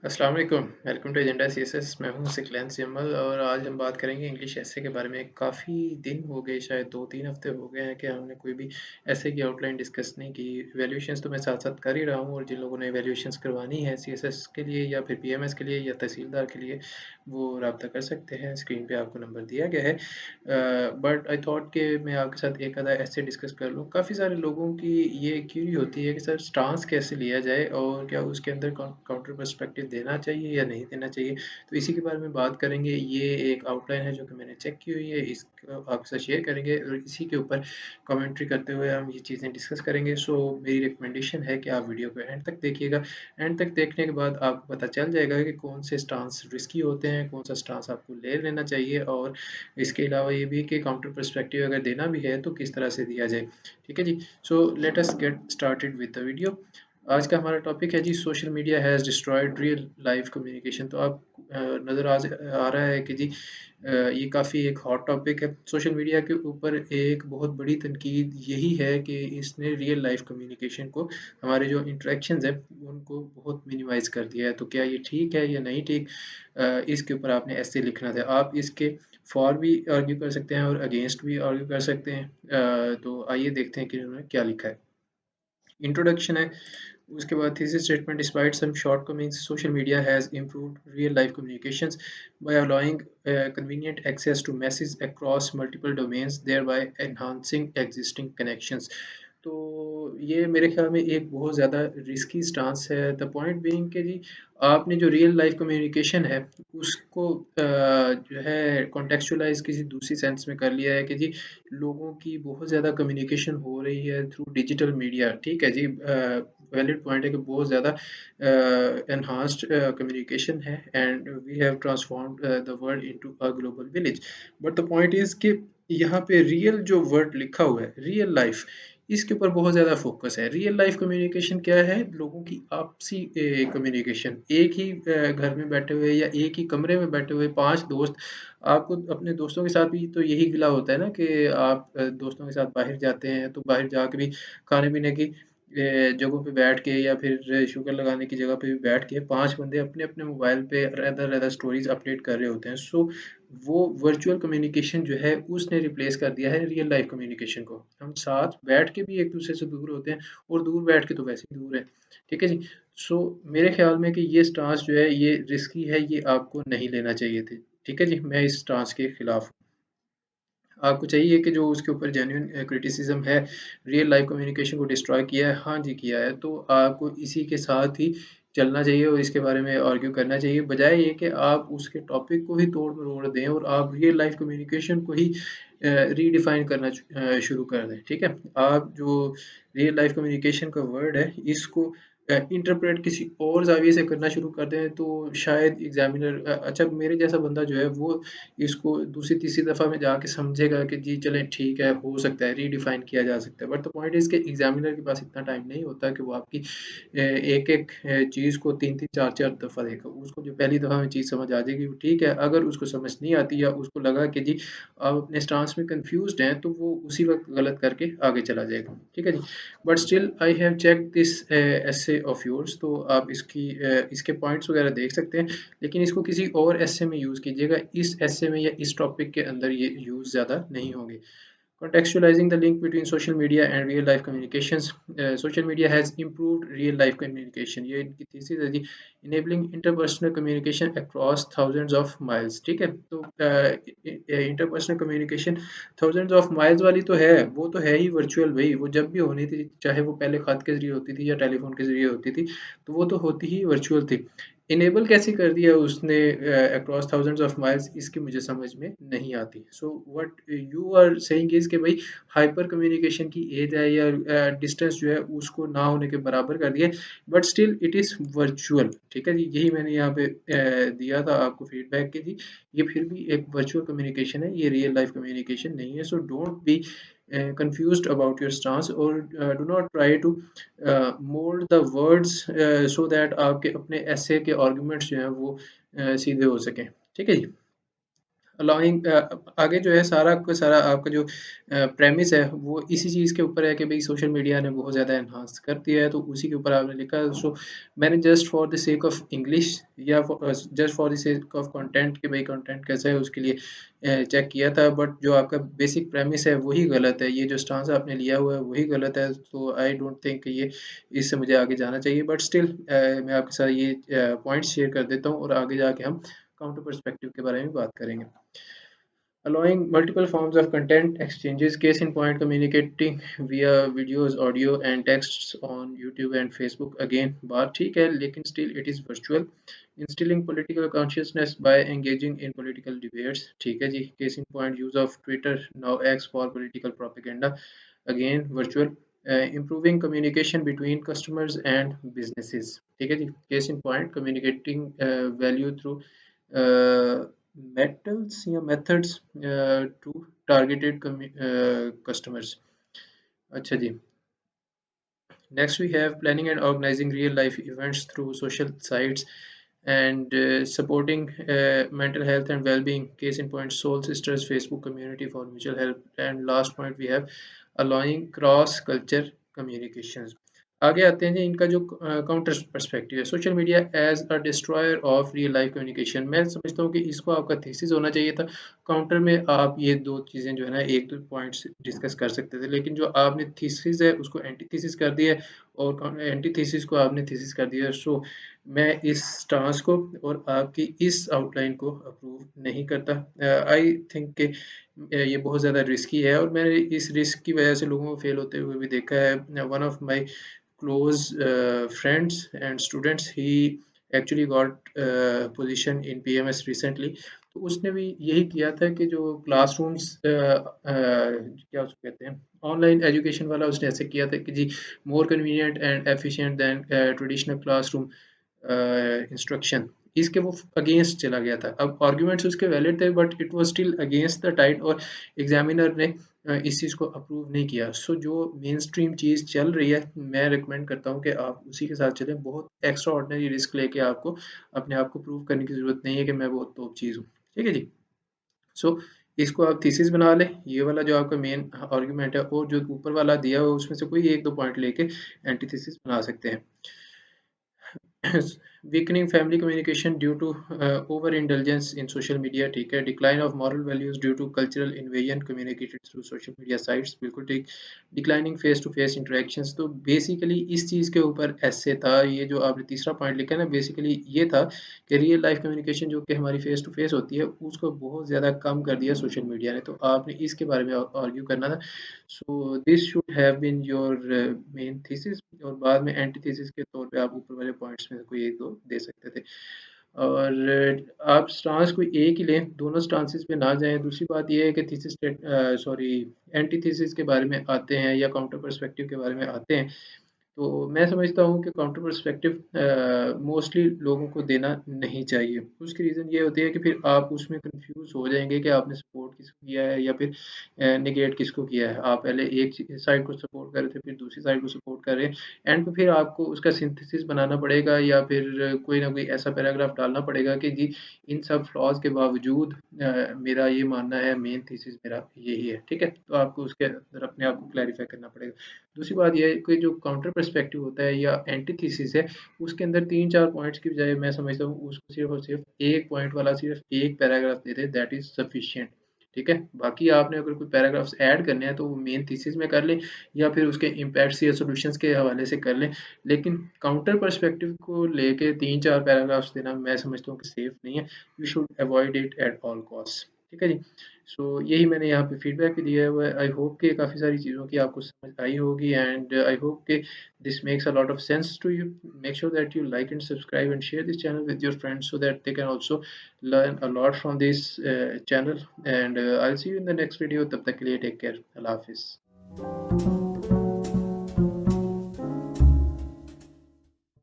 अस्सलाम वालेकुम, welcome to agenda CSS. मैं हूं सिकलैन सिमल और आज हम बात करेंगे इंग्लिश एसे के बारे में। काफ़ी दिन हो गए, शायद 2-3 हफ्ते हो गए हैं कि हमने कोई भी एसे की आउटलाइन डिस्कस नहीं की। वैल्यूएशंस तो मैं साथ साथ कर ही रहा हूं और जिन लोगों ने वैल्यूएशंस करवानी है सीएसएस के लिए या फिर पीएमएस के लिए या तहसीलदार के लिए, वो रब्ता कर सकते हैं। स्क्रीन पे आपको नंबर दिया गया है। बट आई थॉट कि मैं आपके साथ एक आधा ऐसे डिस्कस कर लूँ। काफ़ी सारे लोगों की ये क्यूरी होती है कि सर स्टांस कैसे लिया जाए और क्या उसके अंदर काउंटर पर्सपेक्टिव देना चाहिए या नहीं देना चाहिए। तो इसी के बारे में बात करेंगे। ये एक आउटलाइन है जो कि मैंने चेक की हुई है, इसको आपके साथ शेयर करेंगे और इसी के ऊपर कमेंट्री करते हुए हम ये चीज़ें डिस्कस करेंगे। सो मेरी रिकमेंडेशन है कि आप वीडियो को एंड तक देखिएगा। एंड तक देखने के बाद आपको पता चल जाएगा कि कौन से स्टांस रिस्की होते हैं, कौन सा स्टांस आपको ले लेना चाहिए और इसके अलावा ये भी कि काउंटर पर्सपेक्टिव अगर देना भी है तो किस तरह से दिया जाए। ठीक है जी। So let us get started with the video. आज का हमारा टॉपिक है जी, social media has destroyed real life communication. तो आप नज़र आ रहा है कि जी ये काफ़ी एक हॉट टॉपिक है। सोशल मीडिया के ऊपर एक बहुत बड़ी तनकीद यही है कि इसने रियल लाइफ कम्युनिकेशन को, हमारे जो इंटरेक्शंस हैं उनको बहुत मिनिमाइज़ कर दिया है। तो क्या ये ठीक है या नहीं ठीक, इसके ऊपर आपने ऐसे लिखना था। आप इसके फॉर भी आर्ग्यू कर सकते हैं और अगेंस्ट भी आर्ग्यू कर सकते हैं। तो आइए देखते हैं कि उन्होंने क्या लिखा है। इंट्रोडक्शन है, उसके बाद thesis statement. Despite some shortcomings, social media has improved real life communications by allowing convenient access to messages across multiple domains, thereby enhancing existing connections। तो ये मेरे ख्याल में एक बहुत ज़्यादा रिस्की स्टांस है। द पॉइंट बीइंग कि जी आपने जो रियल लाइफ कम्युनिकेशन है उसको जो है कॉन्टेक्चुअलाइज किसी दूसरी सेंस में कर लिया है कि जी लोगों की बहुत ज़्यादा कम्युनिकेशन हो रही है थ्रू डिजिटल मीडिया। ठीक है जी, वैलिड पॉइंट है कि बहुत ज़्यादा enhanced communication है and we have transformed the world into a global village। but the point is कि यहाँ पे रियल जो वर्ड लिखा हुआ है, रियल लाइफ, इसके ऊपर बहुत ज़्यादा फोकस है। रियल लाइफ कम्युनिकेशन क्या है? लोगों की आपसी कम्युनिकेशन। एक ही घर में बैठे हुए या एक ही कमरे में बैठे हुए 5 दोस्त, आपको अपने दोस्तों के साथ भी तो यही गिला होता है ना कि आप दोस्तों के साथ बाहर जाते हैं तो बाहर जाके भी खाने पीने की जगहों पे बैठ के या फिर शुगर लगाने की जगह पे भी बैठ के 5 बंदे अपने-अपने मोबाइल पे अदर-अदर स्टोरीज़ अपडेट कर रहे होते हैं। सो वो वर्चुअल कम्युनिकेशन जो है उसने रिप्लेस कर दिया है रियल लाइफ कम्युनिकेशन को। हम साथ बैठ के भी एक-दूसरे से दूर होते हैं और दूर बैठ के तो वैसे ही दूर हैं। ठीक है जी? सो मेरे ख़्याल में कि ये स्टांस जो है ये रिस्की है, ये आपको नहीं लेना चाहिए थे। ठीक है जी? मैं इस स्टांस के खिलाफ हूँ। आपको चाहिए कि जो उसके ऊपर जेन्युइन क्रिटिसिज्म है, रियल लाइफ कम्युनिकेशन को डिस्ट्रॉय किया है, हाँ जी किया है, तो आपको इसी के साथ ही चलना चाहिए और इसके बारे में आर्ग्यू करना चाहिए, बजाय ये कि आप उसके टॉपिक को ही तोड़-मरोड़ दें और आप रियल लाइफ कम्युनिकेशन को ही रीडिफाइन करना शुरू कर दें। ठीक है? आप जो रियल लाइफ कम्युनिकेशन का वर्ड है, इसको इंटरप्रेट किसी और ज़ाविये से करना शुरू कर दें, तो शायद एग्ज़ामिनर अच्छा मेरे जैसा बंदा जो है वो इसको दूसरी-तीसरी दफ़ा में जाके समझेगा कि जी चलें ठीक है, हो सकता है रीडिफाइन किया जा सकता है। बट द पॉइंट इज़ कि एग्ज़ामिनर के पास इतना टाइम नहीं होता कि वो आपकी एक-एक चीज़ को 3-3 4-4 दफ़ा देखेगा। उसको जो पहली दफ़ा में चीज़ समझ आ जाएगी वो ठीक है, अगर उसको समझ नहीं आती या उसको लगा कि जी आप अपने स्टांस में कन्फ्यूज़्ड हैं, तो वो उसी वक़्त गलत करके आगे चला जाएगा। ठीक है जी? But still I have checked this essay of yours. तो आप इसके पॉइंट्स वगैरह देख सकते हैं, लेकिन इसको किसी और एसे में यूज़ कीजिएगा। इस एसे में या इस टॉपिक के अंदर ये यूज़ ज़्यादा नहीं होंगे। Contextualizing the link between social media and real life communications, social media has improved real life communication। ये इनकी थीसिस है जी, enabling interpersonal communication across thousands of miles। ठीक है? तो interpersonal communication thousands of miles वाली तो है, वो तो है ही वर्चुअल भाई, वो जब भी होनी थी, चाहे वो पहले खत के ज़रिए होती थी या टेलीफ़ोन के ज़रिए होती थी, तो वो तो होती ही वर्चुअल थी। इनेबल कैसे कर दिया उसने अक्रॉस थाउजेंड्स ऑफ माइल्स, इसकी मुझे समझ में नहीं आती। So what you are saying is कि भाई हाइपर कम्युनिकेशन की एज है या डिस्टेंस जो है उसको ना होने के बराबर कर दिया, but still it is virtual. ठीक है जी, यही मैंने यहाँ पे दिया था आपको फीडबैक की थी। ये फिर भी एक वर्चुअल कम्युनिकेशन है, ये रियल लाइफ कम्युनिकेशन नहीं है। So don't be confused about your stance or do not try to mould the words so that आपके अपने ऐसे के आर्गुमेंट्स जो हैं वो सीधे हो सकें। ठीक है जी? अलाउइंग आगे जो है सारा का सारा आपका जो प्रेमिस है वो इसी चीज़ के ऊपर है कि भाई सोशल मीडिया ने बहुत ज़्यादा एनहांस कर दिया है, तो उसी के ऊपर आपने लिखा। सो मैंने just for the sake of English या just for the sake of content कि भाई कंटेंट कैसा है उसके लिए चेक किया था, बट जो आपका बेसिक प्रेमिस है वही गलत है, ये जो स्टांस आपने लिया हुआ है वही गलत है। तो आई डोंट थिंक ये इससे मुझे आगे जाना चाहिए, बट स्टिल मैं आपके साथ ये पॉइंट्स शेयर कर देता हूँ और आगे जाके हम काउंटर पर्सपेक्टिव के बारे में बात करेंगे। Allowing multiple forms of content exchanges, case in point, communicating via videos, audio, and texts on YouTube and Facebook. Again, बात ठीक है, लेकिन still it is virtual. Instilling political consciousness by engaging in political debates. ठीक है जी. Case in point, use of Twitter now X for political propaganda. Again, virtual. Improving communication between customers and businesses. ठीक है जी. Case in point, communicating value through uh, methods to targeted customers. अच्छा जी. Next we have planning and organizing real life events through social sites and supporting mental health and well-being. Case in point, Soul Sisters Facebook community for mutual help. And last point we have allowing cross culture communications. आगे आते हैं जी इनका जो counter perspective है, social media as a destroyer of real life communication. मैं समझता हूँ कि इसको आपका थीसिस होना चाहिए था। काउंटर में आप ये दो चीज़ें जो है ना एक दो पॉइंट्स डिस्कस कर सकते थे, लेकिन जो आपने थीसिस है उसको एंटी थीसिस कर दिया है और एंटी थीसिस को आपने थीसिस कर दिया है। सो मैं इस स्टांस को और आपकी इस आउटलाइन को अप्रूव नहीं करता। आई थिंक कि ये बहुत ज़्यादा रिस्की है और मैंने इस रिस्क की वजह से लोगों को फेल होते हुए भी देखा है। One of my close friends and students, he actually got position in PMS recently। तो उसने भी यही किया था कि जो क्लासरूम्स क्या उसको कहते हैं ऑनलाइन एजुकेशन वाला, उसने ऐसे किया था कि जी more convenient and efficient than traditional classroom instruction. इसके वो अगेंस्ट चला गया था। अब आर्ग्यूमेंट्स उसके वैलिड थे but it was still against the tide और एग्जामिनर ने इस चीज़ को अप्रूव नहीं किया। सो जो मेन स्ट्रीम चीज़ चल रही है मैं रिकमेंड करता हूँ कि आप उसी के साथ चलें। बहुत एक्स्ट्रा ऑर्डिनरी रिस्क लेके आपको अपने आप को प्रूव करने की ज़रूरत नहीं है कि मैं बहुत टॉप चीज़ हूँ। ठीक है जी। सो इसको आप थीसिस बना लें, ये वाला जो आपका मेन आर्ग्यूमेंट है और जो ऊपर वाला दिया हुआ है उसमें से कोई एक दो पॉइंट लेके एंटीथेसिस बना सकते हैं। weakening family communication due to overindulgence in social media, ठीक है। decline of moral values due to cultural invasion communicated through social media sites, बिल्कुल ठीक। declining face to face interactions, तो बेसिकली इस चीज़ के ऊपर ऐसे था। ये जो आपने तीसरा पॉइंट लिखा है ना, बेसिकली ये था कि रियल लाइफ कम्युनिकेशन जो कि हमारी फेस टू फेस होती है उसको बहुत ज़्यादा कम कर दिया सोशल मीडिया ने, तो आपने इसके बारे में आर्ग्यू करना था। So this should have been your main thesis और बाद में एंटी थीसिस के तौर पे आप ऊपर वाले पॉइंट्स में से कोई एक दो दे सकते थे। और आप स्टांस कोई एक ही लें, दोनों स्टांसेस पे ना जाएं। दूसरी बात ये है कि थीसिस सॉरी एंटी थीसिस के बारे में आते हैं या काउंटर पर्सपेक्टिव के बारे में आते हैं, तो मैं समझता हूँ कि काउंटर पर्सपेक्टिव मोस्टली लोगों को देना नहीं चाहिए। उसकी रीज़न ये होती है कि फिर आप उसमें कंफ्यूज हो जाएंगे कि आपने सपोर्ट किसको किया है या फिर निगेट किसको किया है। आप पहले एक साइड को सपोर्ट कर रहे थे फिर दूसरी साइड को सपोर्ट कर रहे हैं, एंड पे फिर आपको उसका सिंथेसिस बनाना पड़ेगा या फिर कोई ना कोई ऐसा पैराग्राफ डालना पड़ेगा कि जी इन सब फ्लॉज के बावजूद मेरा ये मानना है, मेन थीसिस मेरा यही है। ठीक है, तो आपको उसके अंदर अपने आप को क्लैरिफाई करना पड़ेगा। दूसरी बात ये है कि जो काउंटर पर्सपेक्टिव होता है या एंटीथेसिस है उसके अंदर 3-4 पॉइंट्स की बजाय मैं समझता हूँ उसको सिर्फ और सिर्फ एक पॉइंट वाला सिर्फ एक paragraph they they, that is sufficient. ठीक है, बाकी आपने अगर कोई पैराग्राफ्स ऐड करने हैं तो वो मेन थीसिस में कर लें या फिर उसके इम्पैक्ट्स या सॉल्यूशंस के हवाले से कर लें, लेकिन काउंटर पर्सपेक्टिव को लेके 3-4 पैराग्राफ्स देना मैं समझता हूँ कि सेफ नहीं है। You should avoid it at all cost. ठीक है जी। सो यही मैंने यहाँ पे फीडबैक भी दिया हुआ है। आई होप कि काफ़ी सारी चीज़ों की आपको समझ आई होगी एंड आई होप कि this makes a lot of sense to you. Make sure that you like and subscribe and share this channel with your friends so that they can also learn a lot from this channel, and I'll see you in the next video. तब तक के लिए take care. अल्लाह हाफिज़।